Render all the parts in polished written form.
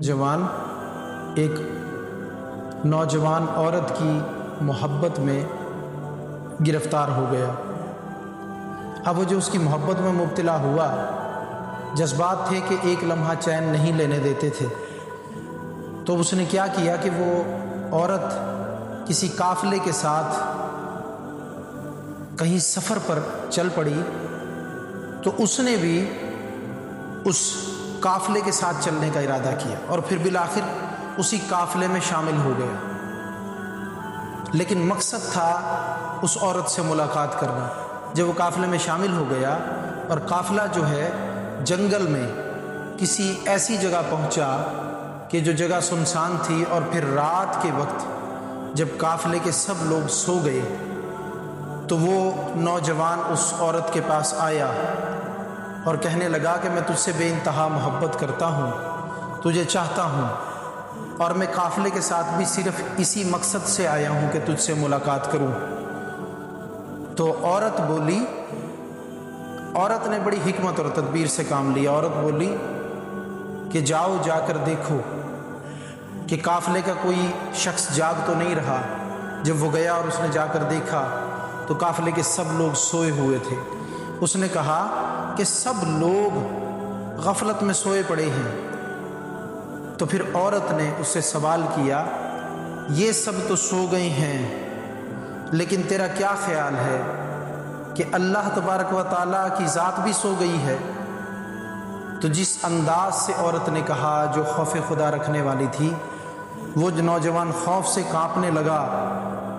جوان ایک نوجوان عورت کی محبت میں گرفتار ہو گیا۔ اب وہ جو اس کی محبت میں مبتلا ہوا، جذبات تھے کہ ایک لمحہ چین نہیں لینے دیتے تھے، تو اس نے کیا کیا کہ وہ عورت کسی قافلے کے ساتھ کہیں سفر پر چل پڑی، تو اس نے بھی اس قافلے کے ساتھ چلنے کا ارادہ کیا اور پھر بالآخر اسی قافلے میں شامل ہو گیا۔ لیکن مقصد تھا اس عورت سے ملاقات کرنا۔ جب وہ قافلے میں شامل ہو گیا اور قافلہ جو ہے جنگل میں کسی ایسی جگہ پہنچا کہ جو جگہ سنسان تھی، اور پھر رات کے وقت جب قافلے کے سب لوگ سو گئے تو وہ نوجوان اس عورت کے پاس آیا اور کہنے لگا کہ میں تجھ سے بے انتہا محبت کرتا ہوں، تجھے چاہتا ہوں، اور میں قافلے کے ساتھ بھی صرف اسی مقصد سے آیا ہوں کہ تجھ سے ملاقات کروں۔ تو عورت بولی، عورت نے بڑی حکمت اور تدبیر سے کام لیا۔ عورت بولی کہ جاؤ، جا کر دیکھو کہ قافلے کا کوئی شخص جاگ تو نہیں رہا۔ جب وہ گیا اور اس نے جا کر دیکھا تو قافلے کے سب لوگ سوئے ہوئے تھے۔ اس نے کہا کہ سب لوگ غفلت میں سوئے پڑے ہیں۔ تو پھر عورت نے اس سے سوال کیا، یہ سب تو سو گئے ہیں، لیکن تیرا کیا خیال ہے کہ اللہ تبارک و تعالیٰ کی ذات بھی سو گئی ہے؟ تو جس انداز سے عورت نے کہا، جو خوف خدا رکھنے والی تھی، وہ نوجوان خوف سے کانپنے لگا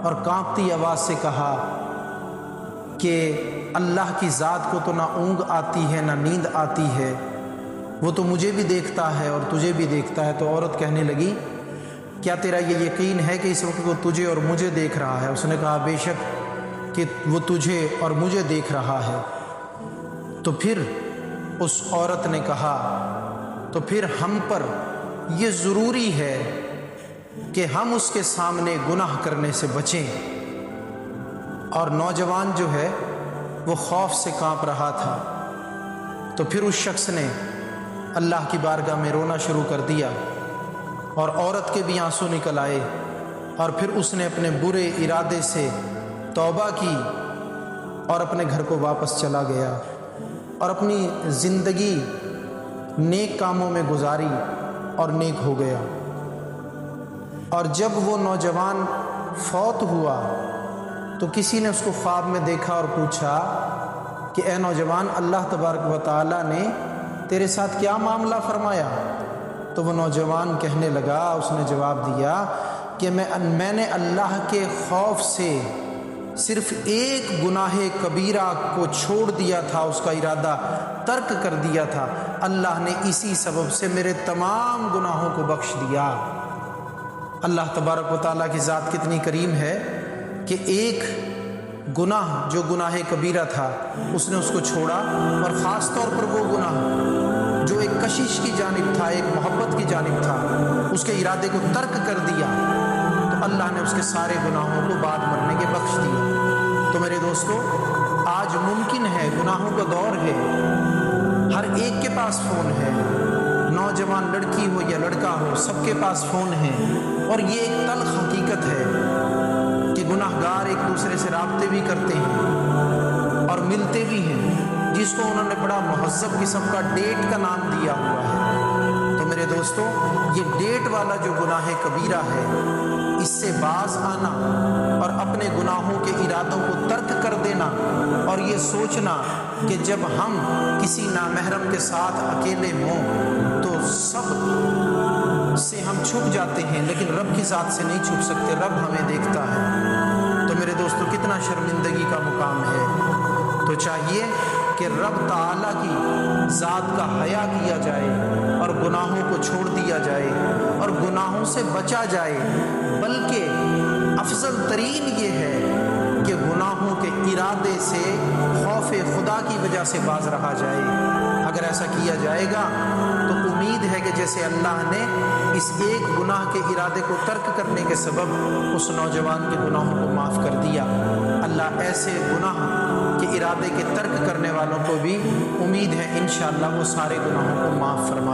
اور کانپتی آواز سے کہا کہ اللہ کی ذات کو تو نہ اونگ آتی ہے نہ نیند آتی ہے، وہ تو مجھے بھی دیکھتا ہے اور تجھے بھی دیکھتا ہے۔ تو عورت کہنے لگی، کیا تیرا یہ یقین ہے کہ اس وقت وہ تجھے اور مجھے دیکھ رہا ہے؟ اس نے کہا، بے شک کہ وہ تجھے اور مجھے دیکھ رہا ہے۔ تو پھر اس عورت نے کہا، تو پھر ہم پر یہ ضروری ہے کہ ہم اس کے سامنے گناہ کرنے سے بچیں۔ اور نوجوان جو ہے وہ خوف سے کانپ رہا تھا۔ تو پھر اس شخص نے اللہ کی بارگاہ میں رونا شروع کر دیا، اور عورت کے بھی آنسو نکل آئے، اور پھر اس نے اپنے برے ارادے سے توبہ کی اور اپنے گھر کو واپس چلا گیا اور اپنی زندگی نیک کاموں میں گزاری اور نیک ہو گیا۔ اور جب وہ نوجوان فوت ہوا تو کسی نے اس کو خواب میں دیکھا اور پوچھا کہ اے نوجوان، اللہ تبارک و تعالیٰ نے تیرے ساتھ کیا معاملہ فرمایا؟ تو وہ نوجوان کہنے لگا، اس نے جواب دیا کہ میں نے اللہ کے خوف سے صرف ایک گناہ کبیرہ کو چھوڑ دیا تھا، اس کا ارادہ ترک کر دیا تھا، اللہ نے اسی سبب سے میرے تمام گناہوں کو بخش دیا۔ اللہ تبارک و تعالیٰ کی ذات کتنی کریم ہے کہ ایک گناہ جو گناہ کبیرہ تھا اس نے اس کو چھوڑا، اور خاص طور پر وہ گناہ جو ایک کشش کی جانب تھا، ایک محبت کی جانب تھا، اس کے ارادے کو ترک کر دیا، تو اللہ نے اس کے سارے گناہوں کو بعد مرنے کے بخش دیا۔ تو میرے دوستو، آج ممکن ہے، گناہوں کا دور ہے، ہر ایک کے پاس فون ہے، نوجوان لڑکی ہو یا لڑکا ہو، سب کے پاس فون ہے، اور یہ ایک تلخ حقیقت ہے کہ گناہ گار ایک دوسرے سے رابطے بھی کرتے ہیں اور ملتے بھی ہیں، جس کو انہوں نے بڑا مہذب قسم کا ڈیٹ کا نام دیا ہوا ہے۔ تو میرے دوستو، یہ ڈیٹ والا جو گناہ کبیرہ ہے، اس سے باز آنا اور اپنے گناہوں کے ارادوں کو ترک کر دینا، اور یہ سوچنا کہ جب ہم کسی نامحرم کے ساتھ اکیلے ہوں تو سب سے ہم چھپ جاتے ہیں، لیکن رب کی ذات سے نہیں چھپ سکتے، رب ہمیں دیکھتا ہے۔ تو میرے دوستو، کتنا شرمندگی کا مقام ہے۔ تو چاہیے کہ رب تعالیٰ کی ذات کا حیا کیا جائے اور گناہوں کو چھوڑ دیا جائے اور گناہوں سے بچا جائے، بلکہ افضل ترین یہ ہے کہ گناہوں کے ارادے سے خوف خدا کی وجہ سے باز رہا جائے۔ اگر ایسا کیا جائے گا تو امید ہے کہ جیسے اللہ نے اس ایک گناہ کے ارادے کو ترک کرنے کے سبب اس نوجوان کے گناہوں کو معاف کر دیا، اللہ ایسے گناہ کے ارادے کے ترک کرنے والوں کو بھی امید ہے انشاءاللہ وہ سارے گناہوں کو معاف فرما